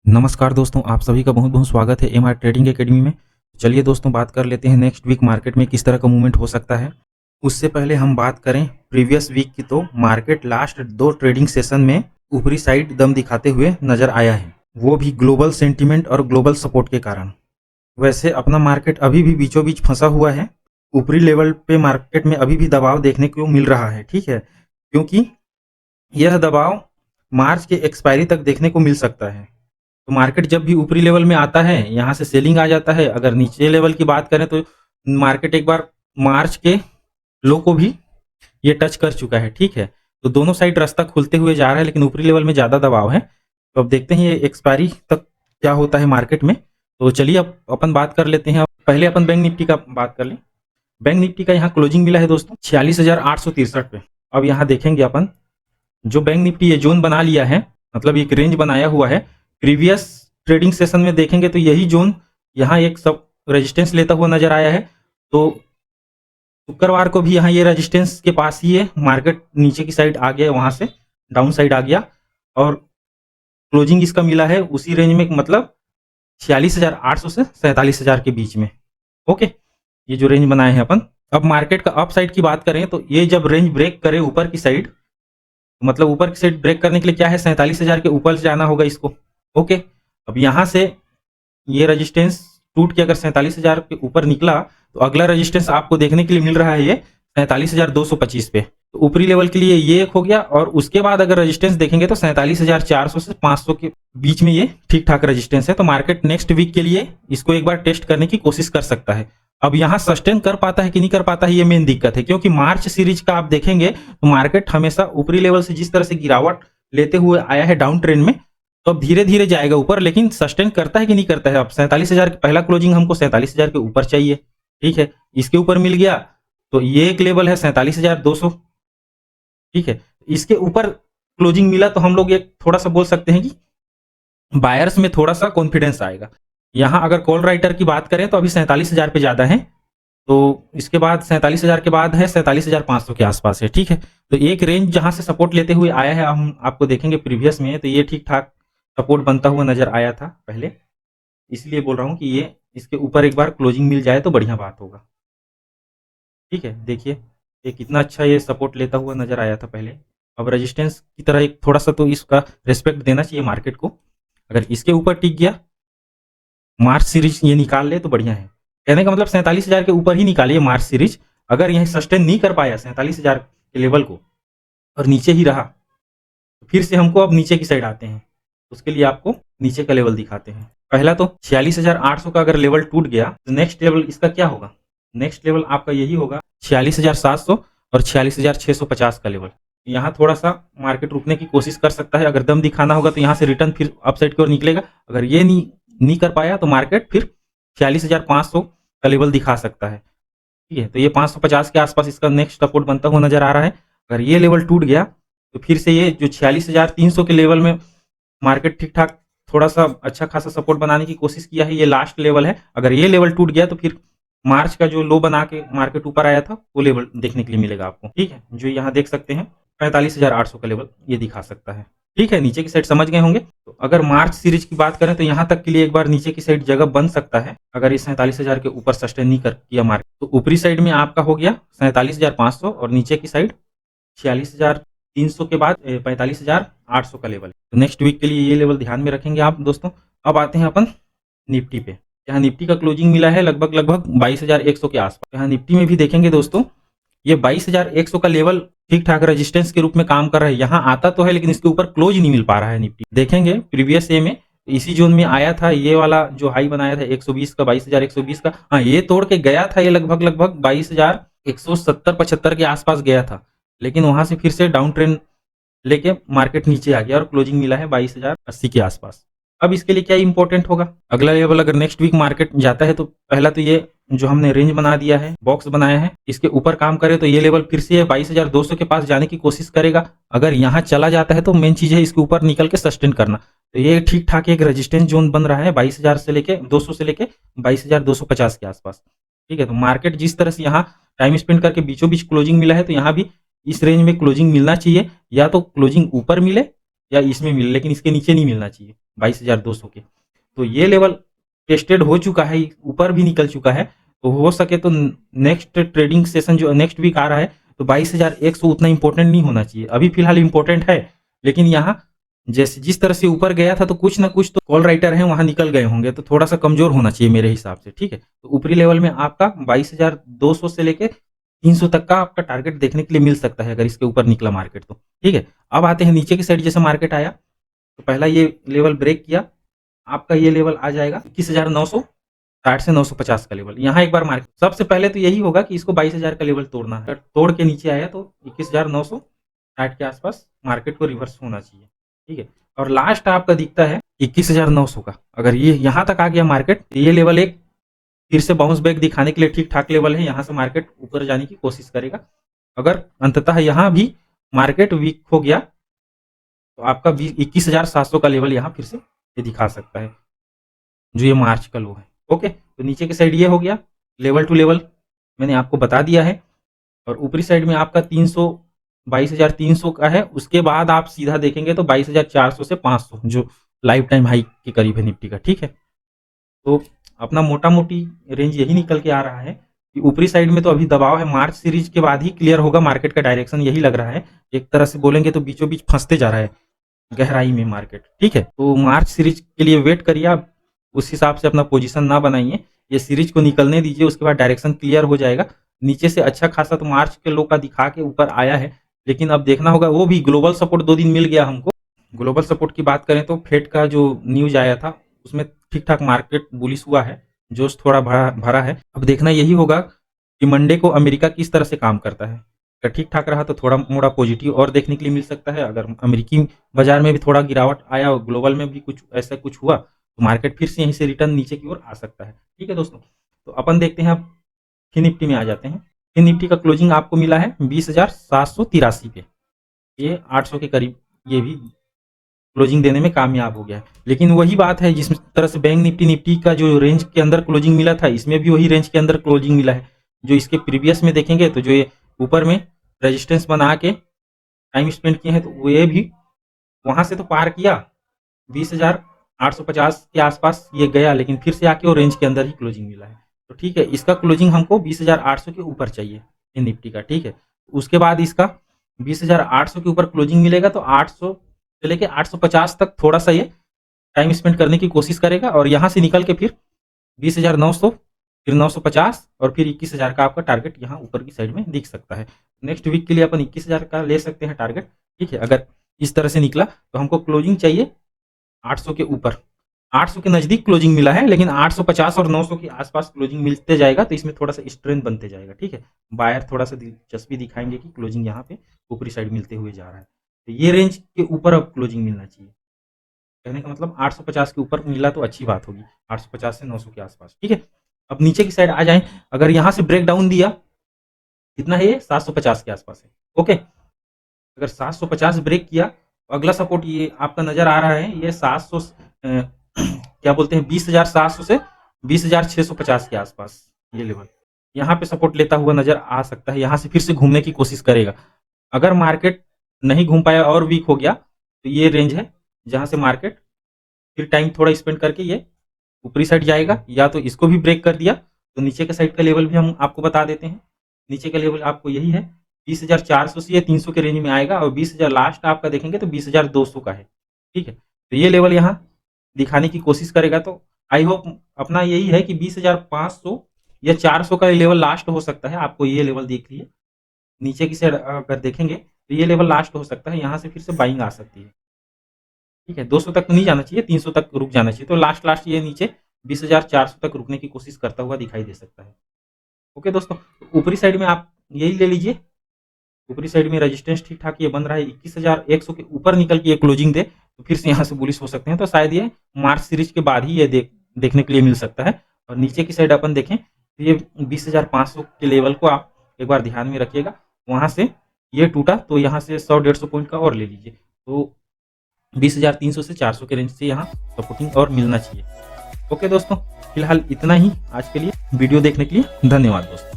नमस्कार दोस्तों, आप सभी का बहुत बहुत स्वागत है एमआर ट्रेडिंग एकेडमी में। चलिए दोस्तों, बात कर लेते हैं नेक्स्ट वीक मार्केट में किस तरह का मूवमेंट हो सकता है। उससे पहले हम बात करें प्रीवियस वीक की, तो मार्केट लास्ट 2 ट्रेडिंग सेशन में ऊपरी साइड दम दिखाते हुए नजर आया है, वो भी ग्लोबल सेंटीमेंट और ग्लोबल सपोर्ट के कारण। वैसे अपना मार्केट अभी भी बीचों बीच फंसा हुआ है। ऊपरी लेवल पे मार्केट में अभी भी दबाव देखने को मिल रहा है, ठीक है, क्योंकि यह दबाव मार्च के एक्सपायरी तक देखने को मिल सकता है। तो मार्केट जब भी ऊपरी लेवल में आता है, यहाँ से सेलिंग आ जाता है। अगर नीचे लेवल की बात करें तो मार्केट एक बार मार्च के लो को भी ये टच कर चुका है, ठीक है। तो दोनों साइड रास्ता खुलते हुए जा रहा है, लेकिन ऊपरी लेवल में ज्यादा दबाव है। तो अब देखते हैं ये एक्सपायरी तक क्या होता है मार्केट में। तो चलिए अब अपन बात कर लेते हैं। पहले अपन बैंक निफ्टी का बात कर लें। बैंक निफ्टी का यहाँ क्लोजिंग मिला है दोस्तों 46,863 पे। अब यहाँ देखेंगे अपन, जो बैंक निफ्टी ये जोन बना लिया है, मतलब एक रेंज बनाया हुआ है। प्रीवियस ट्रेडिंग सेशन में देखेंगे तो यही जोन यहाँ एक सब रेजिस्टेंस लेता हुआ नजर आया है। तो शुक्रवार को भी यहाँ ये रेजिस्टेंस के पास ही है, मार्केट नीचे की साइड आ गया, वहां से डाउन साइड आ गया और क्लोजिंग इसका मिला है उसी रेंज में, मतलब 46,800 से 47,000 के बीच में। ओके, ये जो रेंज बनाए हैं अपन। अब मार्केट का अप साइड की बात करें तो ये जब रेंज ब्रेक करे ऊपर की साइड, मतलब ऊपर की साइड ब्रेक करने के लिए क्या है, 47,000 के ऊपर से जाना होगा इसको। ओके, अब यहां से ये रेजिस्टेंस टूट के अगर 47,000 के ऊपर निकला तो अगला रेजिस्टेंस आपको देखने के लिए मिल रहा है ये 47,225 पे। तो ऊपरी लेवल के लिए ये एक हो गया, और उसके बाद अगर रेजिस्टेंस देखेंगे तो 47,400 से 500 के बीच में ये ठीक ठाक रेजिस्टेंस है। तो मार्केट नेक्स्ट वीक के लिए इसको एक बार टेस्ट करने की कोशिश कर सकता है। अब यहाँ सस्टेन कर पाता है कि नहीं कर पाता है, ये मेन दिक्कत है, क्योंकि मार्च सीरीज का आप देखेंगे तो मार्केट हमेशा ऊपरी लेवल से जिस तरह से गिरावट लेते हुए आया है डाउन ट्रेंड में, तो अब धीरे धीरे जाएगा ऊपर, लेकिन सस्टेन करता है कि नहीं करता है। अब 47,000 पहला क्लोजिंग हमको 47,000 के ऊपर चाहिए, ठीक है। इसके ऊपर मिल गया तो ये एक लेवल है 47,200, ठीक है। इसके ऊपर क्लोजिंग मिला तो हम लोग ये थोड़ा सा बोल सकते हैं कि बायर्स में थोड़ा सा कॉन्फिडेंस आएगा। यहां अगर कॉल राइटर की बात करें तो अभी 47,000 पे ज्यादा है, तो इसके बाद 47,000 के बाद है 47,500 के आसपास है, ठीक है। तो एक रेंज जहां से सपोर्ट लेते हुए आया है, हम आपको देखेंगे प्रीवियस में, तो ये ठीक ठाक सपोर्ट बनता हुआ नजर आया था पहले। इसलिए बोल रहा हूं कि ये इसके ऊपर एक बार क्लोजिंग मिल जाए तो बढ़िया बात होगा, ठीक है। देखिए ये कितना अच्छा ये सपोर्ट लेता हुआ नजर आया था पहले। अब रेजिस्टेंस की तरह एक थोड़ा सा तो इसका रिस्पेक्ट देना चाहिए मार्केट को। अगर इसके ऊपर टिक गया, मार्च सीरीज ये निकाल ले तो बढ़िया है। कहने का मतलब 47,000 के ऊपर ही निकालिए मार्च सीरीज। अगर यह सस्टेन नहीं कर पाया 47,000 के लेवल को और नीचे ही रहा, तो फिर से हमको अब नीचे की साइड आते हैं। उसके लिए आपको नीचे का लेवल दिखाते हैं। पहला तो 46,800 का अगर लेवल टूट गया तो नेक्स्ट लेवल इसका क्या होगा, नेक्स्ट लेवल आपका यही होगा 46,700 और 46,650 का लेवल। यहाँ थोड़ा सा मार्केट रुकने की कोशिश कर सकता है। अगर दम दिखाना होगा तो यहाँ से रिटर्न फिर अपसाइड की ओर निकलेगा। अगर ये नहीं कर पाया तो मार्केट फिर 46,500 का लेवल दिखा सकता है, ठीक है। तो ये 550 के आसपास इसका नेक्स्ट सपोर्ट बनता हुआ नजर आ रहा है। अगर ये लेवल टूट गया तो फिर से ये जो 46,300 के लेवल में मार्केट ठीक ठाक थोड़ा सा अच्छा खासा सपोर्ट बनाने की कोशिश किया है, ये लास्ट लेवल है। अगर ये लेवल टूट गया तो फिर मार्च का जो लो बना के मार्केट ऊपर आया था वो लेवल देखने के लिए मिलेगा आपको, ठीक है। जो यहाँ देख सकते हैं 45,800 का लेवल ये दिखा सकता है, ठीक है। नीचे की साइड समझ गए होंगे। तो अगर मार्च सीरीज की बात करें तो यहाँ तक के लिए एक बार नीचे की साइड जगह बन सकता है, अगर इस 47,000 के ऊपर सस्टेन नहीं कर किया मार्केट। तो ऊपरी साइड में आपका हो गया 47,500 और नीचे की साइड 46,300 के बाद 45,800 का लेवल। तो नेक्स्ट वीक के लिए ये लेवल ध्यान में रखेंगे आप दोस्तों। अब आते हैं अपन निफ्टी पे। यहाँ निफ्टी का क्लोजिंग मिला है लगभग 22,100 के आसपास। यहाँ निफ्टी में भी देखेंगे दोस्तों, ये 22,100 का लेवल ठीक ठाक रेजिस्टेंस के रूप में काम कर रहा है। यहाँ आता तो है लेकिन इसके ऊपर क्लोज नहीं मिल पा रहा है। निफ्टी देखेंगे प्रीवियस ए में इसी जोन में आया था, ये वाला जो हाई बनाया था 120 का, 22,120 का, हाँ ये तोड़ के गया था। ये लगभग 22,170-75 के आसपास गया था, लेकिन वहां से फिर से डाउन ट्रेंड लेके मार्केट नीचे आ गया और क्लोजिंग मिला है 22,080 के आसपास। अब इसके लिए क्या इंपॉर्टेंट होगा, अगला लेवल अगर नेक्स्ट वीक मार्केट जाता है तो पहला तो ये जो हमने रेंज बना दिया है, बॉक्स बनाया है, इसके ऊपर काम करे तो ये लेवल फिर से 22,200 के पास जाने की कोशिश करेगा। अगर यहाँ चला जाता है तो मेन चीज है इसके ऊपर निकल के सस्टेन करना। तो ये ठीक ठाक एक रेजिस्टेंस जोन बन रहा है 22,000 से लेके 200 से लेके 22,250 के आसपास, ठीक है। तो मार्केट जिस तरह से यहाँ टाइम स्पेंड करके बीचों बीच क्लोजिंग मिला है, तो यहाँ भी इस रेंज में क्लोजिंग मिलना चाहिए। या तो क्लोजिंग ऊपर मिले या इसमें मिले, लेकिन इसके नीचे नहीं मिलना चाहिए 22,200 के। तो ये लेवल टेस्टेड हो चुका है, ऊपर भी निकल चुका है। तो हो सके तो नेक्स्ट ट्रेडिंग सेशन जो नेक्स्ट वीक आ रहा है, तो 22,100 उतना इंपॉर्टेंट नहीं होना चाहिए। अभी फिलहाल इंपॉर्टेंट है, लेकिन यहाँ जैसे जिस तरह से ऊपर गया था, तो कुछ ना कुछ तो कॉल राइटर है वहां निकल गए होंगे, तो थोड़ा सा कमजोर होना चाहिए मेरे हिसाब से। ठीक है, तो ऊपरी लेवल में आपका 22,200 से लेके 300 तक का आपका टारगेट देखने के लिए मिल सकता है, अगर इसके ऊपर निकला मार्केट तो। ठीक है, अब आते हैं नीचे की साइड। जैसे मार्केट आया तो पहला ये लेवल ब्रेक किया, आपका ये लेवल आ जाएगा 21,960 से 950 का लेवल। यहाँ एक बार मार्केट सबसे पहले तो यही होगा कि इसको 22,000 का लेवल तोड़ना है। तोड़ के नीचे आया तो 21,960 के आसपास मार्केट को रिवर्स होना चाहिए। ठीक है, और लास्ट आपका दिखता है 21,900 का। अगर ये यहाँ तक आ गया मार्केट, ये लेवल एक फिर से बाउंस बैक दिखाने के लिए ठीक ठाक लेवल है। यहाँ से मार्केट ऊपर जाने की कोशिश करेगा। अगर अंततः यहाँ भी मार्केट वीक हो गया, तो आपका 21,700 का लेवल यहाँ फिर से ये दिखा सकता है, जो ये मार्च का लो है। ओके, तो नीचे की साइड ये हो गया लेवल टू लेवल, मैंने आपको बता दिया है। और ऊपरी साइड में आपका 22,300 का है। उसके बाद आप सीधा देखेंगे तो 22,400 से 500 जो लाइफ टाइम हाई के करीब है निफ्टी का। ठीक है, तो अपना मोटा मोटी रेंज यही निकल के आ रहा है कि ऊपरी साइड में तो अभी दबाव है। मार्च सीरीज के बाद ही क्लियर होगा मार्केट का डायरेक्शन, यही लग रहा है। एक तरह से बोलेंगे तो बीचों बीच फंसते जा रहा है गहराई में मार्केट। ठीक है, तो मार्च सीरीज के लिए वेट करिए आप, उस हिसाब से अपना पोजीशन ना बनाइए। ये सीरीज को निकलने दीजिए, उसके बाद डायरेक्शन क्लियर हो जाएगा। नीचे से अच्छा खासा तो मार्च के लो का दिखा के ऊपर आया है, लेकिन अब देखना होगा। वो भी ग्लोबल सपोर्ट 2 दिन मिल गया हमको। ग्लोबल सपोर्ट की बात करें तो फेड का जो न्यूज आया था उसमें ठीक ठाक मार्केट बुलिश हुआ है, जोश थोड़ा भरा है। अब देखना यही होगा कि मंडे को अमेरिका किस तरह से काम करता है। अगर ठीक ठाक रहा तो थोड़ा मोड़ा पॉजिटिव और देखने के लिए मिल सकता है। अगर अमेरिकी बाजार में भी थोड़ा गिरावट आया और ग्लोबल में भी कुछ ऐसा कुछ हुआ, तो मार्केट फिर से यहीं से रिटर्न नीचे की ओर आ सकता है। ठीक है दोस्तों, तो अपन देखते हैं अब फिर निफ्टी में आ जाते हैं। फिर निफ्टी का क्लोजिंग आपको मिला है 20,783 पे, ये 800 के करीब ये भी क्लोजिंग देने में कामयाब हो गया है। लेकिन वही बात है, जिस तरह से बैंक निफ्टी का जो रेंज के अंदर क्लोजिंग मिला था, इसमें भी वही रेंज के अंदर क्लोजिंग मिला है। जो इसके प्रीवियस में देखेंगे तो जो ये ऊपर में रेजिस्टेंस बना के टाइम स्पेंड किए हैं, तो वो ये भी वहां से तो पार किया 20,850 के आसपास ये गया, लेकिन फिर से आके वो रेंज के अंदर ही क्लोजिंग मिला है। तो ठीक है, इसका क्लोजिंग हमको 20,800 के ऊपर चाहिए निफ्टी का। ठीक है, उसके बाद इसका 20,800 के ऊपर क्लोजिंग मिलेगा तो 800 से लेके 850 तक थोड़ा सा ये टाइम स्पेंड करने की कोशिश करेगा, और यहाँ से निकल के फिर 20,900, फिर 950 और फिर 21,000 का आपका टारगेट यहाँ ऊपर की साइड में दिख सकता है। नेक्स्ट वीक के लिए अपन 21,000 का ले सकते हैं टारगेट। ठीक है, अगर इस तरह से निकला तो हमको क्लोजिंग चाहिए 800 के ऊपर। 800 के नजदीक क्लोजिंग मिला है, लेकिन 850 और 900 के आसपास क्लोजिंग मिलते जाएगा तो इसमें थोड़ा सा स्ट्रेंथ बनते जाएगा। ठीक है, बायर थोड़ा सा दिलचस्पी दिखाएंगे कि क्लोजिंग यहाँ पे ऊपरी साइड मिलते हुए जा रहा है, तो ये रेंज के ऊपर अब क्लोजिंग मिलना चाहिए। कहने का मतलब 850 के ऊपर मिला तो अच्छी बात होगी, 850 से 900 के आसपास। ठीक है, अब नीचे की साइड आ जाए। अगर यहाँ से ब्रेक डाउन दिया, कितना है ये 750 के आसपास है। ओके, अगर 750 ब्रेक किया, अगला सपोर्ट ये आपका नजर आ रहा है, ये 700 क्या बोलते हैं 20,700 से 20,650 के आसपास ये लेवल, यहाँ पे सपोर्ट लेता हुआ नजर आ सकता है। यहाँ से फिर से घूमने की कोशिश करेगा। अगर मार्केट नहीं घूम पाया और वीक हो गया, तो ये रेंज है जहां से मार्केट फिर टाइम थोड़ा स्पेंड करके ये ऊपरी साइड जाएगा। या तो इसको भी ब्रेक कर दिया तो नीचे के साइड का लेवल भी हम आपको बता देते हैं। नीचे का लेवल आपको यही है, 20,400 से 300 के रेंज में आएगा, और 20,000 लास्ट आपका देखेंगे तो 20,200 का है। ठीक है, तो ये लेवल यहाँ दिखाने की कोशिश करेगा। तो आई होप अपना यही है कि 20,500 या 400 का लेवल लास्ट हो सकता है। आपको ये लेवल देख लिए, नीचे की साइड अगर देखेंगे तो ये लेवल लास्ट हो सकता है, यहाँ से फिर से बाइंग आ सकती है। ठीक है, 200 तक तो नहीं जाना चाहिए, 300 तक रुक जाना चाहिए। तो लास्ट ये नीचे 20,400 तक रुकने की कोशिश करता हुआ दिखाई दे सकता है। ओके दोस्तों, ऊपरी साइड में आप यही ले लीजिए। ऊपरी साइड में रेजिस्टेंस ठीक ठाक ये बन रहा है, 21,100 के ऊपर निकल के ये क्लोजिंग दे तो फिर से यहाँ से बुलिश हो सकते हैं। तो शायद ये मार्च सीरीज के बाद ही ये देखने के लिए मिल सकता है। और नीचे की साइड अपन देखें तो ये 20,500 के लेवल को आप एक बार ध्यान में रखिएगा। वहां से ये टूटा तो यहाँ से 100-150 पॉइंट का और ले लीजिए, तो 20,300 से 400 के रेंज से यहाँ सपोर्टिंग और मिलना चाहिए। ओके दोस्तों, फिलहाल इतना ही आज के लिए। वीडियो देखने के लिए धन्यवाद दोस्तों।